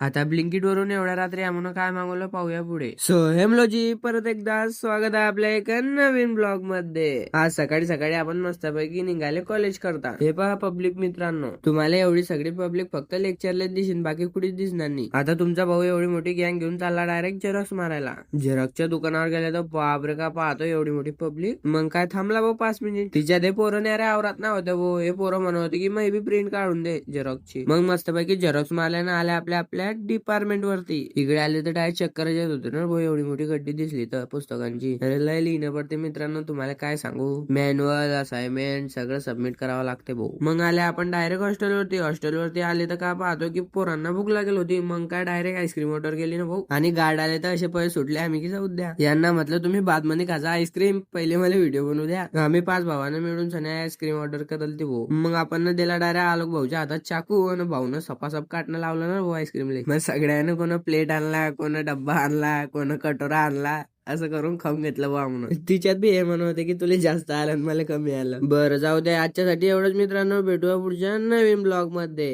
आता ब्लिंकिट वरून एवढ्या रात्री आम्हाला काय मागवलं पाहूया पुढे. सो हेमलोजी परत एकदा स्वागत आहे आपल्या एका नवीन ब्लॉग मध्ये. आज सकाळी सकाळी आपण मस्तपैकी निघाले कॉलेज करता. हे पहा पब्लिक मित्रांनो, तुम्हाला एवढी सगळी पब्लिक फक्त लेक्चरला दिसेल, बाकी कुठेच दिसणार नाही. आता तुमचा भाऊ एवढी मोठी गँग घेऊन चालला डायरेक्ट झेरॉक्स मारायला. झेरॉक्सच्या दुकानावर गेले तर बापरे का पाहतो एवढी मोठी पब्लिक. मग काय थांबला भाऊ 5 मिनिट. तिच्या ते पोरं अरे आवरात ना होतं भाऊ. हे पोरं म्हणत होते की मग बी प्रिंट काढून दे झेरॉक्सची. मग मस्तपैकी झेरॉक्स मारल्याने आल्या आपल्या डिपार्टमेंट वरती. इकडे आले तर डायरेक्ट चक्कर येत होते ना भाऊ, एवढी मोठी गड्डी दिसली तर पुस्तकांची. अरे लय लिहिणं पडते मित्रांनो, तुम्हाला काय सांगू. मॅन्युअल असाइनमेंट सगळं सबमिट करावं लागते भाऊ. मग आले आपण डायरेक्ट हॉस्टेलवरती आले तर काय पाहतो की पोरांना भूक लागेल होती. मग काय डायरेक्ट आईस्क्रीम ऑर्डर केली ना भाऊ. आणि गार्ड आले तर असे पैसे सुटले आम्ही की जाऊ द्या. यांना म्हटलं तुम्ही बाद मध्ये खाजा आईस्क्रीम, पहिले मला व्हिडिओ बनवू द्या. आम्ही 5 भावांना मिळून सने आईस्क्रीम ऑर्डर करल ती भाऊ. मग आपण दिला डायरेक्ट आलोक भाऊच्या हातात चाकू आणि भाऊनं सपासप काटणं लावलं ना भाऊ आईस्क्रीमला. मग सगळ्यांना कोण प्लेट आणला, कोण डब्बा आणला, कोण कटोरा आणला, असं करून खाऊन घेतलं बा म्हणून. तिच्यात बी हे म्हणत होते की तुला जास्त आलं मला कमी आलं. बरं जाऊ दे, आजच्यासाठी एवढंच मित्रांनो. भेटूया पुढच्या नवीन ब्लॉग मध्ये.